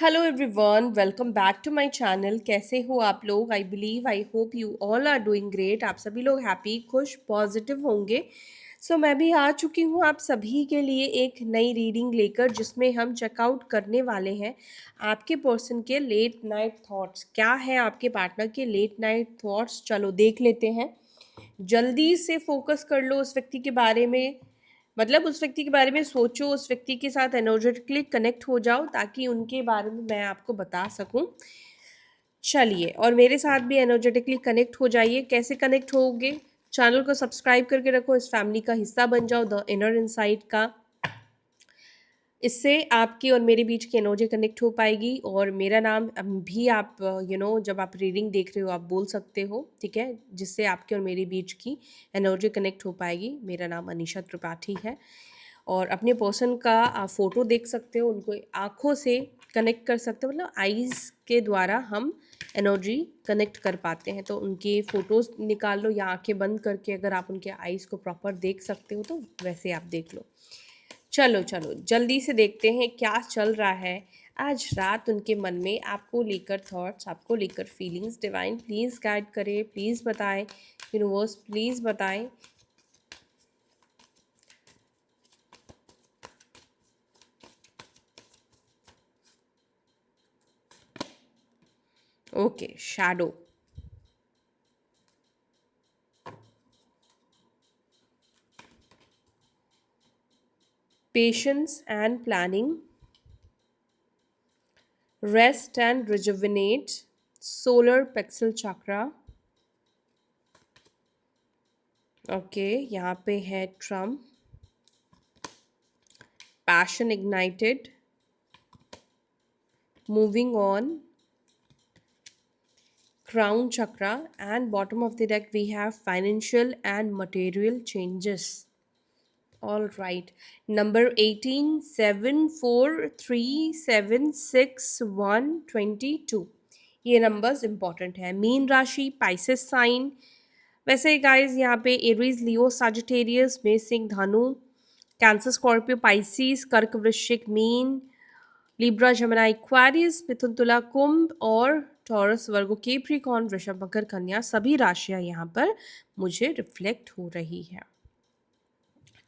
Hello everyone, welcome back to my channel. कैसे हो आप लोग? I hope you all are doing great. आप सभी लोग हैप्पी, खुश, पॉजिटिव होंगे। मैं भी आ चुकी हूँ आप सभी के लिए एक नई रीडिंग लेकर, जिसमें हम चेकआउट करने वाले हैं आपके पर्सन के लेट नाइट थॉट्स। क्या है आपके पार्टनर के लेट नाइट थॉट्स? चलो देख लेते हैं। जल्दी से फोकस कर लो उस व्यक्ति के बारे में, मतलब उस व्यक्ति के बारे में सोचो, उस व्यक्ति के साथ एनर्जेटिकली कनेक्ट हो जाओ ताकि उनके बारे में मैं आपको बता सकूं। चलिए, और मेरे साथ भी एनर्जेटिकली कनेक्ट हो जाइए। कैसे कनेक्ट होगे? चैनल को सब्सक्राइब करके रखो, इस फैमिली का हिस्सा बन जाओ, द इनर इनसाइट का। इससे आपकी और मेरे बीच की एनर्जी कनेक्ट हो पाएगी। और मेरा नाम भी आप जब आप रीडिंग देख रहे हो आप बोल सकते हो, ठीक है, जिससे आपके और मेरे बीच की एनर्जी कनेक्ट हो पाएगी। मेरा नाम अनीशा त्रिपाठी है। और अपने पर्सन का आप फोटो देख सकते हो, उनको आँखों से कनेक्ट कर सकते हो, मतलब आईज़ के द्वारा हम एनर्जी कनेक्ट कर पाते हैं। तो उनके फ़ोटोज़ निकाल लो या आंखें बंद करके, अगर आप उनके आईज़ को प्रॉपर देख सकते हो तो वैसे आप देख लो। चलो चलो जल्दी से देखते हैं क्या चल रहा है आज रात उनके मन में, आपको लेकर थॉट्स, आपको लेकर फीलिंग्स। डिवाइन प्लीज़ गाइड करें, प्लीज़ बताएं, यूनिवर्स प्लीज़ बताएं। Okay, shadow. Patience and planning, rest and rejuvenate, solar plexus chakra। Okay, यहाँ पे है ट्रम, passion ignited, moving on, crown chakra, and bottom of the deck we have financial and material changes। All right. Number 18, 7, 4, 3, 7, 6, 1, 22। ये numbers important है। Mean राशि, Pisces sign. वैसे guys यहाँ पे एरीज, लियो, साजिटेरियस, मेष, सिंह, धनु, कैंसर, स्कॉर्पियो, पाइसिस, कर्क, वृश्चिक, मीन, लिब्रा, जमुना, एक्वारियस, मिथुन, तुला, कुंभ और टॉरस, वर्गो, कैप्रिकॉर्न, वृषभ, मकर, कन्या, सभी राशियां यहाँ पर मुझे रिफ्लेक्ट हो रही है।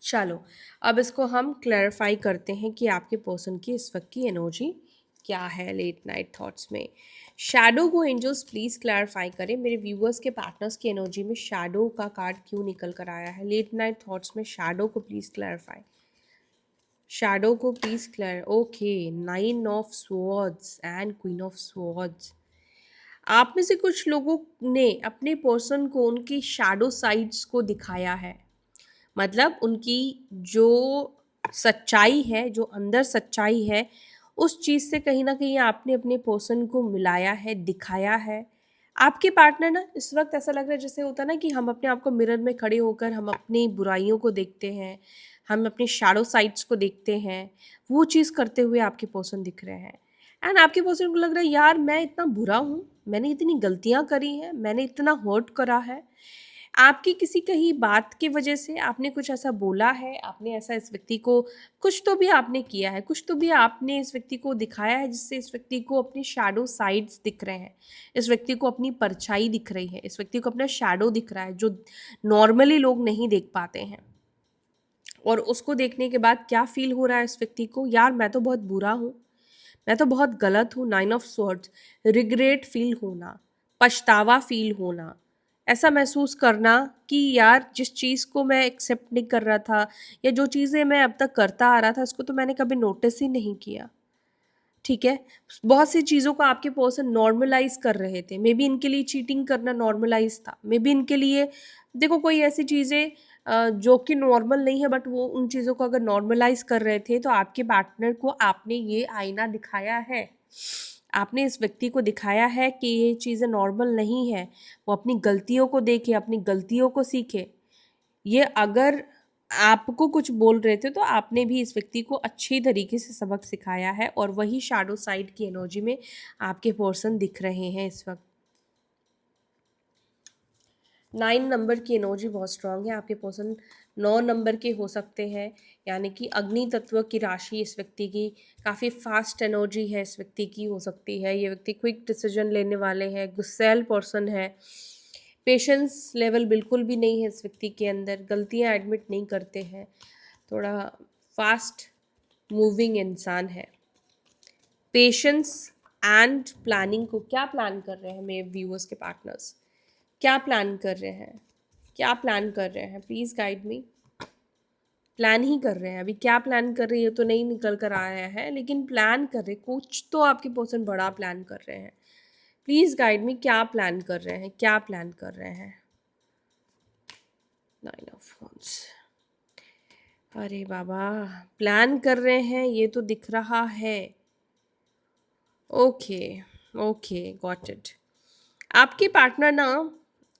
चलो अब इसको हम क्लैरिफाई करते हैं कि आपके पर्सन की इस वक्त की एनर्जी क्या है लेट नाइट थॉट्स में। शैडो को एंजल्स प्लीज़ क्लैरिफाई करें। मेरे व्यूअर्स के पार्टनर्स की एनर्जी में शैडो का कार्ड क्यों निकल कर आया है लेट नाइट थॉट्स में? शैडो को प्लीज़ क्लैरिफाई, शैडो को please clear. Okay, 9 of swords and queen of swords. आप में से कुछ लोगों ने अपने पर्सन को उनकी शैडो साइड्स को दिखाया है, मतलब उनकी जो सच्चाई है, जो अंदर सच्चाई है, उस चीज़ से कहीं ना कहीं आपने अपने पर्सन को मिलाया है, दिखाया है। आपके पार्टनर ना इस वक्त ऐसा लग रहा है जैसे होता है ना कि हम अपने आप को मिरर में खड़े होकर हम अपनी बुराइयों को देखते हैं, हम अपने शैडो साइड्स को देखते हैं, वो चीज़ करते हुए आपके पर्सन दिख रहे हैं। एंड आपके पर्सन को लग रहा है यार मैं इतना बुरा हूँ, मैंने इतनी गलतियाँ करी हैं, मैंने इतना हर्ट करा है। आपकी किसी कही बात की वजह से आपने कुछ ऐसा बोला है, आपने ऐसा इस व्यक्ति को, कुछ तो भी आपने किया है, कुछ तो भी आपने इस व्यक्ति को दिखाया है जिससे इस व्यक्ति को अपनी शैडो साइड्स दिख रहे हैं, इस व्यक्ति को अपनी परछाई दिख रही है, इस व्यक्ति को अपना शैडो दिख रहा है जो नॉर्मली लोग नहीं देख पाते हैं। और उसको देखने के बाद क्या फील हो रहा है इस व्यक्ति को? यार मैं तो बहुत बुरा हूँ, मैं तो बहुत गलत हूँ। 9 ऑफ स्वॉर्ड्स, रिग्रेट फील होना, पछतावा फील होना, ऐसा महसूस करना कि यार जिस चीज़ को मैं एक्सेप्ट नहीं कर रहा था या जो चीज़ें मैं अब तक करता आ रहा था उसको तो मैंने कभी नोटिस ही नहीं किया, ठीक है। बहुत सी चीज़ों को आपके पर्सन नॉर्मलाइज कर रहे थे। मे बी इनके लिए चीटिंग करना नॉर्मलाइज था, मे बी इनके लिए देखो कोई ऐसी चीज़ें जो कि नॉर्मल नहीं है, बट वो उन चीज़ों को अगर नॉर्मलाइज कर रहे थे तो आपके पार्टनर को आपने ये आईना दिखाया है, आपने इस व्यक्ति को दिखाया है कि ये चीज़ें नॉर्मल नहीं है। वो अपनी गलतियों को देखे, अपनी गलतियों को सीखे। ये अगर आपको कुछ बोल रहे थे तो आपने भी इस व्यक्ति को अच्छी तरीके से सबक सिखाया है, और वही शैडो साइड की एनर्जी में आपके पर्सन दिख रहे हैं इस वक्त। 9 नंबर की एनर्जी बहुत स्ट्रांग है। आपके पर्सन 9 नंबर के हो सकते हैं, यानी कि अग्नि तत्व की राशि इस व्यक्ति की, काफ़ी फास्ट एनर्जी है इस व्यक्ति की हो सकती है। ये व्यक्ति क्विक डिसीजन लेने वाले हैं, गुस्सैल पर्सन है, पेशेंस लेवल बिल्कुल भी नहीं है इस व्यक्ति के अंदर, गलतियां एडमिट नहीं करते हैं, थोड़ा फास्ट मूविंग इंसान है। पेशेंस एंड प्लानिंग को क्या प्लान कर रहे हैं मेरे व्यूअर्स के पार्टनर्स, क्या प्लान कर रहे हैं, क्या प्लान कर रहे हैं, प्लीज़ गाइड मी। प्लान ही कर रहे हैं, अभी क्या प्लान कर रही है तो नहीं निकल कर आया है, लेकिन प्लान कर रहे, कुछ तो आपके पर्सन बड़ा प्लान कर रहे हैं। प्लीज़ गाइड मी, क्या प्लान कर रहे हैं, क्या प्लान कर रहे हैं। 9 ऑफ वांड्स, अरे बाबा, प्लान कर रहे हैं ये तो दिख रहा है। Okay, okay, got it. आपके पार्टनर ना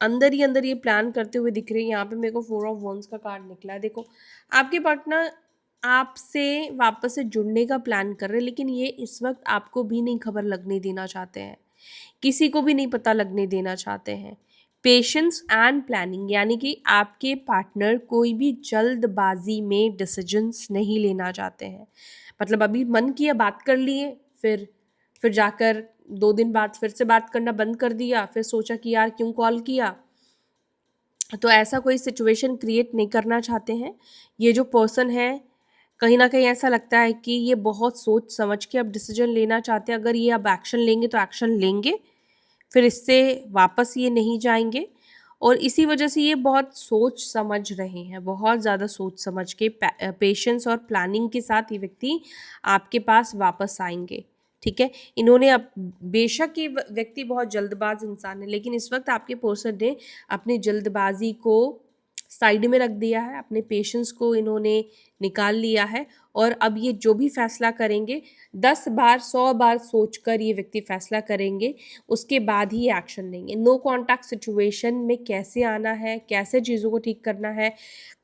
अंदर ही अंदर ये प्लान करते हुए दिख रहे हैं। यहाँ पे मेरे को 4 ऑफ वंस का कार्ड निकला है। देखो, आपके पार्टनर आपसे वापस से जुड़ने का प्लान कर रहे हैं, लेकिन ये इस वक्त आपको भी नहीं खबर लगने देना चाहते हैं, किसी को भी नहीं पता लगने देना चाहते हैं। पेशेंस एंड प्लानिंग, यानी कि आपके पार्टनर कोई भी जल्दबाजी में डिसीजंस नहीं लेना चाहते हैं। मतलब अभी मन किया, बात कर लिए, फिर जाकर 2 दिन बाद फिर से बात करना बंद कर दिया, फिर सोचा कि यार क्यों कॉल किया। तो ऐसा कोई सिचुएशन क्रिएट नहीं करना चाहते हैं। ये जो पर्सन है, कहीं ना कहीं ऐसा लगता है कि ये बहुत सोच समझ के अब डिसीजन लेना चाहते हैं। अगर ये अब एक्शन लेंगे तो एक्शन लेंगे, फिर इससे वापस ये नहीं जाएंगे। और इसी वजह से ये बहुत सोच समझ रहे हैं, बहुत ज़्यादा सोच समझ के पेशेंस और प्लानिंग के साथ ये व्यक्ति आपके पास वापस आएंगे। ठीक है, इन्होंने अब, बेशक ये व्यक्ति बहुत जल्दबाज इंसान है, लेकिन इस वक्त आपके पर्सन ने अपनी जल्दबाजी को साइड में रख दिया है, अपने पेशेंस को इन्होंने निकाल लिया है। और अब ये जो भी फैसला करेंगे 10 बार 100 बार सोचकर ये व्यक्ति फैसला करेंगे, उसके बाद ही एक्शन लेंगे। नो कॉन्टैक्ट सिचुएशन में कैसे आना है, कैसे चीज़ों को ठीक करना है,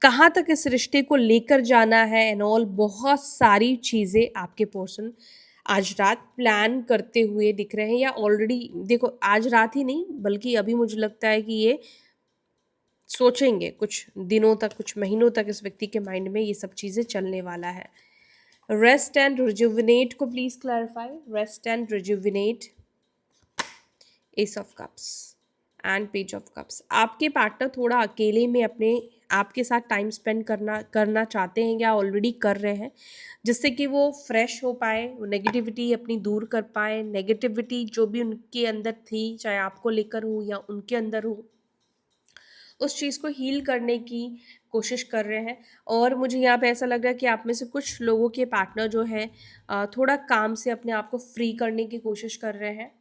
कहाँ तक इस रिश्ते को लेकर जाना है एंड ऑल, बहुत सारी चीज़ें आपके पर्सन आज रात प्लान करते हुए दिख रहे हैं। या ऑलरेडी, देखो, आज रात ही नहीं बल्कि अभी मुझे लगता है कि ये सोचेंगे कुछ दिनों तक, कुछ महीनों तक इस व्यक्ति के माइंड में ये सब चीज़ें चलने वाला है। रेस्ट एंड रिजुविनेट को please clarify. Rest and rejuvenate, S of cups and page of cups. आपके पार्टनर थोड़ा अकेले में अपने आपके साथ टाइम स्पेंड करना चाहते हैं या ऑलरेडी कर रहे हैं, जिससे कि वो फ्रेश हो पाए, वो नेगेटिविटी अपनी दूर कर पाए। नेगेटिविटी जो भी उनके अंदर थी, चाहे आपको लेकर हो या उनके अंदर हो, उस चीज़ को हील करने की कोशिश कर रहे हैं। और मुझे यहाँ पे ऐसा लग रहा है कि आप में से कुछ लोगों के पार्टनर जो है थोड़ा काम से अपने आप को फ्री करने की कोशिश कर रहे हैं।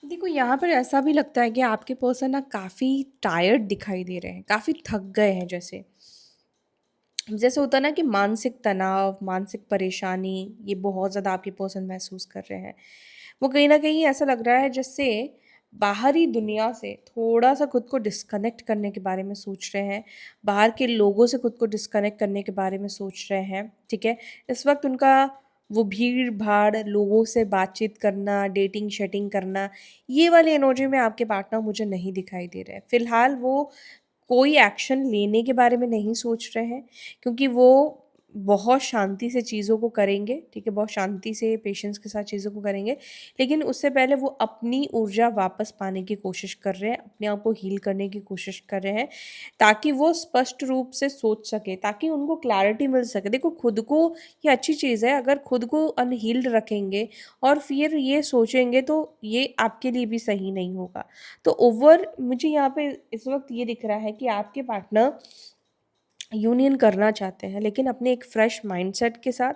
देखो, यहाँ पर ऐसा भी लगता है कि आपके पर्सन ना काफ़ी टायर्ड दिखाई दे रहे हैं, काफ़ी थक गए हैं। जैसे जैसे होता है ना कि मानसिक तनाव, मानसिक परेशानी, ये बहुत ज़्यादा आपके पर्सन महसूस कर रहे हैं। वो कहीं ना कहीं ऐसा लग रहा है जैसे बाहरी दुनिया से थोड़ा सा खुद को डिस्कनेक्ट करने के बारे में सोच रहे हैं, बाहर के लोगों से खुद को डिस्कनेक्ट करने के बारे में सोच रहे हैं। ठीक है, इस वक्त उनका वो भीड़ भाड़, लोगों से बातचीत करना, डेटिंग शेटिंग करना, ये वाली एनर्जी में आपके पार्टनर मुझे नहीं दिखाई दे रहे हैं। फिलहाल वो कोई एक्शन लेने के बारे में नहीं सोच रहे हैं, क्योंकि वो बहुत शांति से चीज़ों को करेंगे। ठीक है, बहुत शांति से पेशेंस के साथ चीज़ों को करेंगे, लेकिन उससे पहले वो अपनी ऊर्जा वापस पाने की कोशिश कर रहे हैं, अपने आप को हील करने की कोशिश कर रहे हैं, ताकि वो स्पष्ट रूप से सोच सके, ताकि उनको क्लैरिटी मिल सके। देखो, खुद को, ये अच्छी चीज़ है, अगर खुद को अनहील्ड रखेंगे और फिर ये सोचेंगे तो ये आपके लिए भी सही नहीं होगा। तो ओवर मुझे यहाँ पे इस वक्त ये दिख रहा है कि आपके पार्टनर यूनियन करना चाहते हैं, लेकिन अपने एक फ्रेश माइंडसेट के साथ,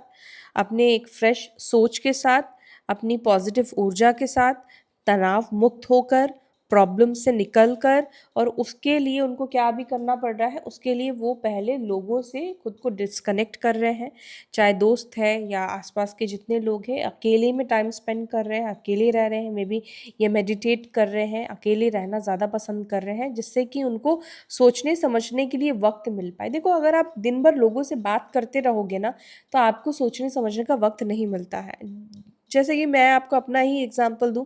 अपने एक फ्रेश सोच के साथ, अपनी पॉजिटिव ऊर्जा के साथ, तनाव मुक्त होकर, प्रॉब्लम से निकल कर। और उसके लिए उनको क्या भी करना पड़ रहा है, उसके लिए वो पहले लोगों से खुद को डिस्कनेक्ट कर रहे हैं, चाहे दोस्त है या आसपास के जितने लोग हैं, अकेले में टाइम स्पेंड कर रहे हैं, अकेले रह रहे हैं। मे बी ये मेडिटेट कर रहे हैं, अकेले रहना ज़्यादा पसंद कर रहे हैं, जिससे कि उनको सोचने समझने के लिए वक्त मिल पाए। देखो, अगर आप दिन भर लोगों से बात करते रहोगे ना, तो आपको सोचने समझने का वक्त नहीं मिलता है। जैसे कि मैं आपको अपना ही एग्जांपल दूं,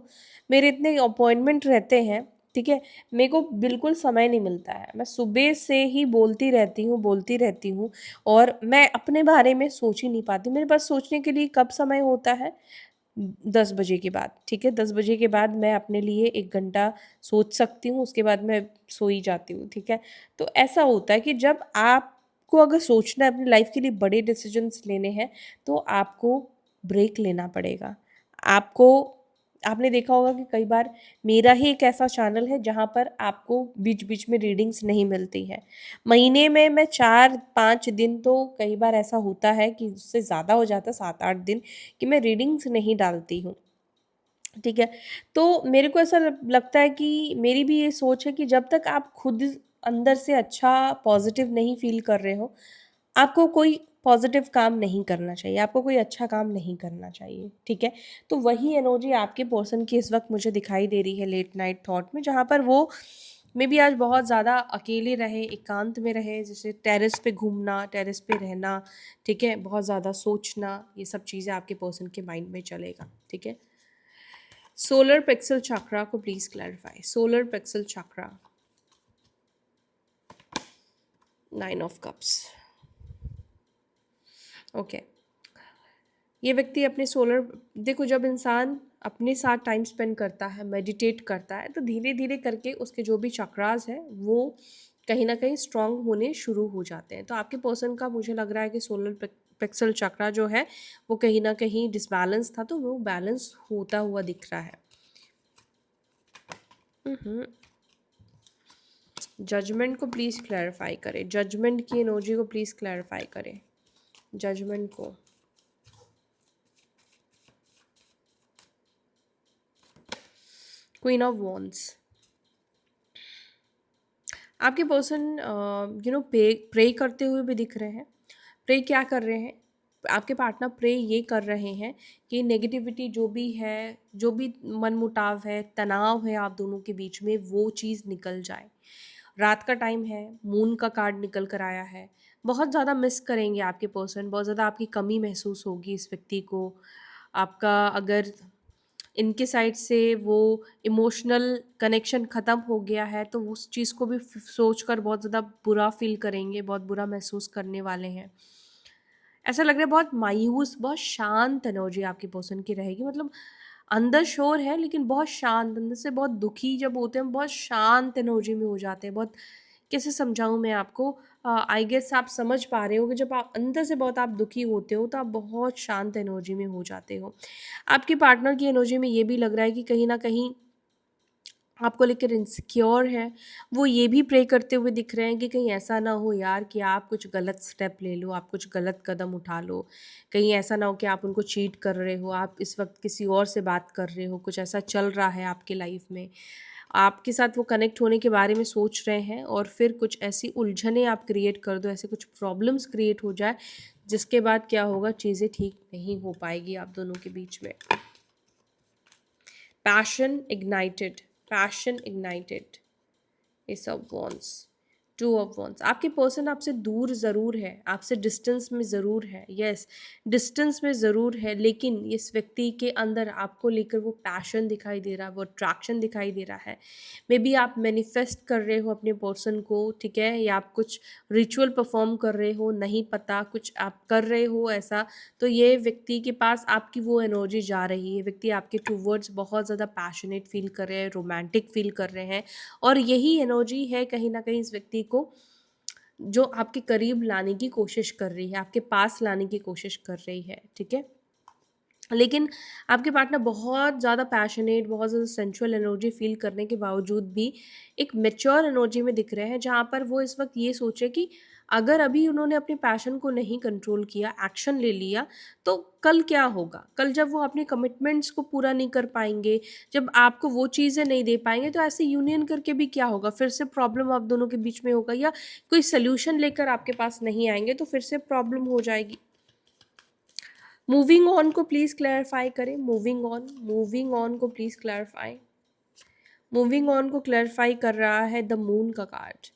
मेरे इतने अपॉइंटमेंट रहते हैं ठीक है, मेरे को बिल्कुल समय नहीं मिलता है, मैं सुबह से ही बोलती रहती हूँ और मैं अपने बारे में सोच ही नहीं पाती। मेरे पास सोचने के लिए कब समय होता है? 10 बजे के बाद, ठीक है, 10 बजे के बाद मैं अपने लिए 1 घंटा सोच सकती हूँ, उसके बाद मैं सो ही जाती हूँ, ठीक है। तो ऐसा होता है कि जब आपको अगर सोचना है अपनी लाइफ के लिए, बड़े डिसीजंस लेने हैं, तो आपको ब्रेक लेना पड़ेगा। आपको, आपने देखा होगा कि कई बार मेरा ही एक ऐसा चैनल है जहाँ पर आपको बीच बीच में रीडिंग्स नहीं मिलती है। महीने में मैं 4-5 दिन, तो कई बार ऐसा होता है कि उससे ज़्यादा हो जाता है, 7-8 दिन, कि मैं रीडिंग्स नहीं डालती हूँ, ठीक है। तो मेरे को ऐसा लगता है कि मेरी भी ये सोच है कि जब तक आप खुद अंदर से अच्छा पॉजिटिव नहीं फील कर रहे हो, आपको कोई पॉजिटिव काम नहीं करना चाहिए, आपको कोई अच्छा काम नहीं करना चाहिए, ठीक है। तो वही एनर्जी आपके पर्सन की इस वक्त मुझे दिखाई दे रही है लेट नाइट थॉट में, जहाँ पर वो मे बी आज बहुत ज़्यादा अकेले रहे, एकांत में रहे, जैसे टेरेस पे घूमना, टेरेस पे रहना, ठीक है, बहुत ज़्यादा सोचना, ये सब चीज़ें आपके पर्सन के माइंड में चलेगा, ठीक है। सोलर प्लेक्सल चक्रा को please clarify. Solar plexus chakra, 9 of cups. Okay, ये व्यक्ति अपने सोलर, देखो जब इंसान अपने साथ टाइम स्पेंड करता है, मेडिटेट करता है, तो धीरे धीरे करके उसके जो भी चक्रास हैं वो कहीं ना कहीं स्ट्रांग होने शुरू हो जाते हैं। तो आपके पर्सन का मुझे लग रहा है कि सोलर प्लेक्सल चक्रा जो है वो कहीं ना कहीं डिसबैलेंस था, तो वो बैलेंस होता हुआ दिख रहा है। जजमेंट को प्लीज़ क्लैरिफाई करें, जजमेंट की एनर्जी को प्लीज़ क्लैरिफाई करें, जजमेंट को। क्वीन ऑफ वॉन्ड्स, आपके पर्सन प्रे करते हुए भी दिख रहे हैं। प्रे क्या कर रहे हैं? आपके पार्टनर प्रे ये कर रहे हैं कि नेगेटिविटी जो भी है, जो भी मनमुटाव है, तनाव है आप दोनों के बीच में, वो चीज़ निकल जाए। रात का टाइम है, मून का कार्ड निकल कर आया है। बहुत ज़्यादा मिस करेंगे आपके पर्सन, बहुत ज़्यादा आपकी कमी महसूस होगी इस व्यक्ति को। आपका अगर इनके साइड से वो इमोशनल कनेक्शन ख़त्म हो गया है, तो उस चीज़ को भी सोच कर बहुत ज़्यादा बुरा फील करेंगे, बहुत बुरा महसूस करने वाले हैं। ऐसा लग रहा है बहुत मायूस, बहुत शांत एनर्जी आपके पर्सन की रहेगी। मतलब अंदर शोर है लेकिन बहुत शांत, अंदर से बहुत दुखी जब होते हैं, बहुत शांत एनर्जी में हो जाते हैं। बहुत, कैसे समझाऊँ मैं आपको, आई गेस आप समझ पा रहे हो कि जब आप अंदर से बहुत आप दुखी होते हो तो आप बहुत शांत एनर्जी में हो जाते हो। आपके पार्टनर की एनर्जी में ये भी लग रहा है कि कहीं न कहीं आपको लेकर इनसिक्योर है। वो ये भी प्रे करते हुए दिख रहे हैं कि कहीं ऐसा ना हो यार कि आप कुछ गलत स्टेप ले लो, आप कुछ गलत कदम उठा लो। कहीं ऐसा ना हो कि आप उनको चीट कर रहे हो, आप इस वक़्त किसी और से बात कर रहे हो, कुछ ऐसा चल रहा है आपकी लाइफ़ में। आपके साथ वो कनेक्ट होने के बारे में सोच रहे हैं और फिर कुछ ऐसी उलझनें आप क्रिएट कर दो, ऐसे कुछ प्रॉब्लम्स क्रिएट हो जाए, जिसके बाद क्या होगा, चीज़ें ठीक नहीं हो पाएगी आप दोनों के बीच में। Passion ignited, passion ignited, S of wands, 2 of wands. आपके पर्सन आपसे दूर ज़रूर है, आपसे डिस्टेंस में ज़रूर है, यस, डिस्टेंस में ज़रूर है, लेकिन इस व्यक्ति के अंदर आपको लेकर वो पैशन दिखाई दे रहा है, वो अट्रैक्शन दिखाई दे रहा है। मे बी आप मैनिफेस्ट कर रहे हो अपने पर्सन को, ठीक है, या आप कुछ रिचुअल परफॉर्म कर रहे हो, नहीं पता, कुछ आप कर रहे हो ऐसा। तो ये व्यक्ति के पास आपकी वो एनर्जी जा रही है, व्यक्ति आपके टूवर्ड्स बहुत ज़्यादा पैशनेट फील कर रहे हैं, रोमांटिक फील कर रहे हैं, और यही एनर्जी है कहीं ना कहीं इस व्यक्ति को जो आपके करीब लाने की कोशिश कर रही है, आपके पास लाने की कोशिश कर रही है, ठीक है। लेकिन आपके पार्टनर बहुत ज़्यादा पैशनेट, बहुत ज़्यादा सेंसुअल एनर्जी फील करने के बावजूद भी एक मैच्योर एनर्जी में दिख रहे हैं, जहाँ पर वो इस वक्त ये सोचे कि अगर अभी उन्होंने अपने पैशन को नहीं कंट्रोल किया, एक्शन ले लिया, तो कल क्या होगा? कल जब वो अपने कमिटमेंट्स को पूरा नहीं कर पाएंगे, जब आपको वो चीज़ें नहीं दे पाएंगे, तो ऐसे यूनियन करके भी क्या होगा? फिर से प्रॉब्लम आप दोनों के बीच में होगा, या कोई सोल्यूशन लेकर आपके पास नहीं आएंगे तो फिर से प्रॉब्लम हो जाएगी। मूविंग ऑन को प्लीज़ क्लैरिफाई करें, मूविंग ऑन, मूविंग ऑन को प्लीज़ क्लैरिफाई। मूविंग ऑन को क्लैरिफाई कर रहा है द मून का कार्ड,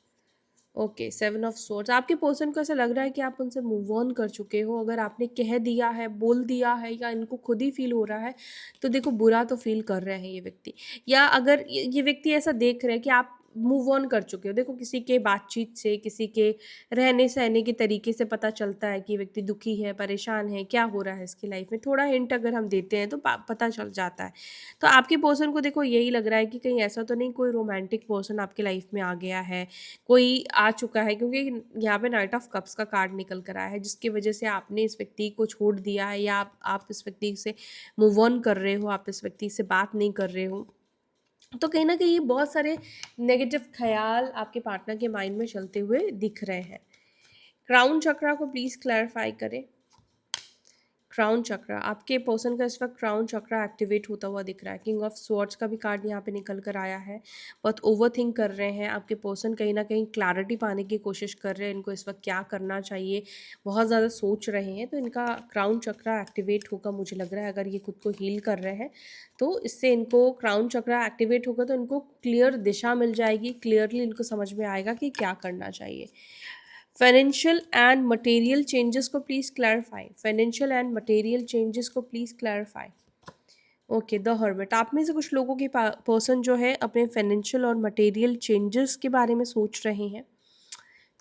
ओके, 7 ऑफ सोर्ड्स। आपके पर्सन को ऐसा लग रहा है कि आप उनसे मूव ऑन कर चुके हो। अगर आपने कह दिया है, बोल दिया है, या इनको खुद ही फील हो रहा है, तो देखो बुरा तो फील कर रहे हैं ये व्यक्ति। या अगर ये व्यक्ति ऐसा देख रहे हैं कि आप मूव ऑन कर चुके हो, देखो किसी के बातचीत से, किसी के रहने सहने के तरीके से पता चलता है कि ये व्यक्ति दुखी है, परेशान है, क्या हो रहा है इसकी लाइफ में। थोड़ा हिंट अगर हम देते हैं तो पता चल जाता है। तो आपके पर्सन को देखो यही लग रहा है कि कहीं ऐसा तो नहीं कोई रोमांटिक पर्सन आपकी लाइफ में आ गया है, कोई आ चुका है, क्योंकि यहाँ पे नाइट ऑफ कप्स का कार्ड निकल कर आया है, जिसकी वजह से आपने इस व्यक्ति को छोड़ दिया है, या आप इस व्यक्ति से मूव ऑन कर रहे हो, आप इस व्यक्ति से बात नहीं कर रहे हो। तो कहीं ना कहीं बहुत सारे नेगेटिव ख्याल आपके पार्टनर के माइंड में चलते हुए दिख रहे हैं। क्राउन चक्रा को प्लीज़ क्लैरिफाई करें। क्राउन चक्र, आपके पर्सन का इस वक्त क्राउन चक्र एक्टिवेट होता हुआ दिख रहा है। किंग ऑफ स्वॉर्ड्स का भी कार्ड यहाँ पे निकल कर आया है। बहुत ओवर थिंक कर रहे हैं आपके पर्सन, कहीं ना कहीं क्लैरिटी पाने की कोशिश कर रहे हैं, इनको इस वक्त क्या करना चाहिए, बहुत ज़्यादा सोच रहे हैं। तो इनका क्राउन चक्र एक्टिवेट होगा मुझे लग रहा है। अगर ये खुद को हील कर रहे हैं तो इससे इनको क्राउन चक्र एक्टिवेट होगा, तो इनको क्लियर दिशा मिल जाएगी, क्लियरली इनको समझ में आएगा कि क्या करना चाहिए। फाइनेंशियल एंड मटेरियल चेंजेस को please clarify. Financial and material changes को please clarify. Okay, the hermit, आप में से कुछ लोगों की पर्सन जो है अपने फाइनेंशियल और मटेरियल चेंजेस के बारे में सोच रहे हैं।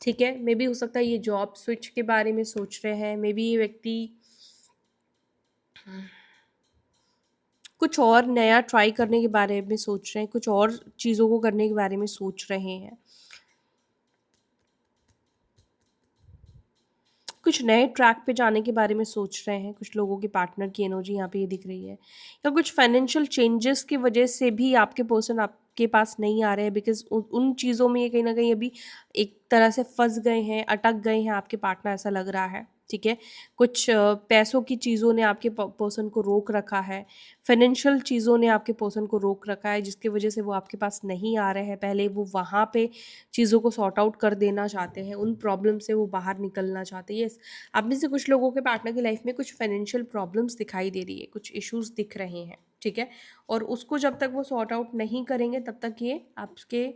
ठीक है, मे बी हो सकता है ये जॉब स्विच के बारे में सोच रहे हैं। मे बी ये व्यक्ति कुछ और नया ट्राई करने के बारे में सोच रहे हैं, कुछ और चीज़ों को करने के बारे में सोच रहे हैं, कुछ नए ट्रैक पे जाने के बारे में सोच रहे हैं। कुछ लोगों के पार्टनर की एनर्जी यहाँ पे ये दिख रही है। या कुछ फाइनेंशियल चेंजेस की वजह से भी आपके पर्सन आपके पास नहीं आ रहे हैं, बिकॉज उन चीज़ों में ये कहीं ना कहीं अभी एक तरह से फंस गए हैं, अटक गए हैं आपके पार्टनर, ऐसा लग रहा है। ठीक है, कुछ पैसों की चीज़ों ने आपके पर्सन को रोक रखा है, फाइनेंशियल चीज़ों ने आपके पर्सन को रोक रखा है, जिसकी वजह से वो आपके पास नहीं आ रहे हैं। पहले वो वहाँ पे चीज़ों को सॉर्ट आउट कर देना चाहते हैं, उन प्रॉब्लम से वो बाहर निकलना चाहते हैं। यस, आप में से कुछ लोगों के पार्टनर की लाइफ में कुछ फाइनेंशियल प्रॉब्लम्स दिखाई दे रही है, कुछ इश्यूज दिख रहे हैं। ठीक है, और उसको जब तक वो सॉर्ट आउट नहीं करेंगे तब तक ये आपके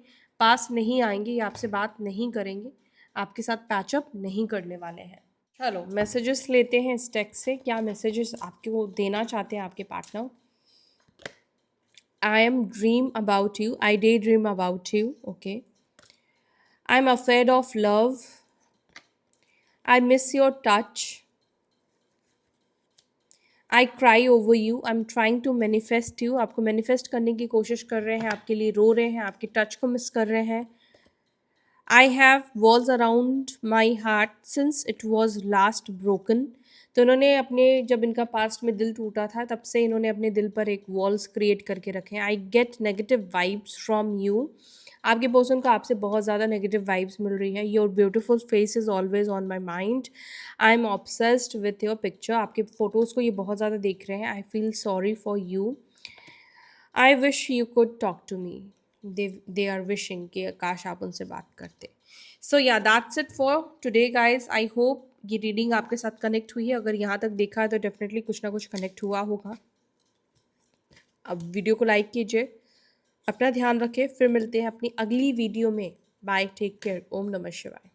पास नहीं आएंगे, या आपसे बात नहीं करेंगे, आपके साथ पैचअप नहीं करने वाले हैं। चलो मैसेजेस लेते हैं इस टेक्स्ट से, क्या मैसेजेस आपको देना चाहते हैं आपके partner. I am dream about you, I daydream about you. Okay, I am afraid of love, I miss your touch, I cry over you, I am trying to manifest you. आपको manifest करने की कोशिश कर रहे हैं, आपके लिए रो रहे हैं, आपके टच को मिस कर रहे हैं। I have walls around my heart since it was last broken. तो इन्होंने अपने, जब इनका पास्ट में दिल टूटा था तब से इन्होंने अपने दिल पर एक वॉल्स क्रिएट करके रखे हैं। I get negative vibes from you, आपके पर्सन को आपसे बहुत ज़्यादा नेगेटिव वाइब्स मिल रही है। Your beautiful face is always on my mind, I am obsessed with your picture, आपके फ़ोटोज़ को ये बहुत ज़्यादा देख रहे हैं। I feel sorry for you, I wish you could talk to me, they are wishing कि काश आप उनसे बात करते। So yeah that's it for today guys. I hope ये रीडिंग आपके साथ कनेक्ट हुई है। अगर यहाँ तक देखा है तो डेफिनेटली कुछ ना कुछ कनेक्ट हुआ होगा। अब वीडियो को लाइक कीजिए, अपना ध्यान रखें, फिर मिलते हैं अपनी अगली वीडियो में। बाय, टेक केयर, ओम नमः शिवाय।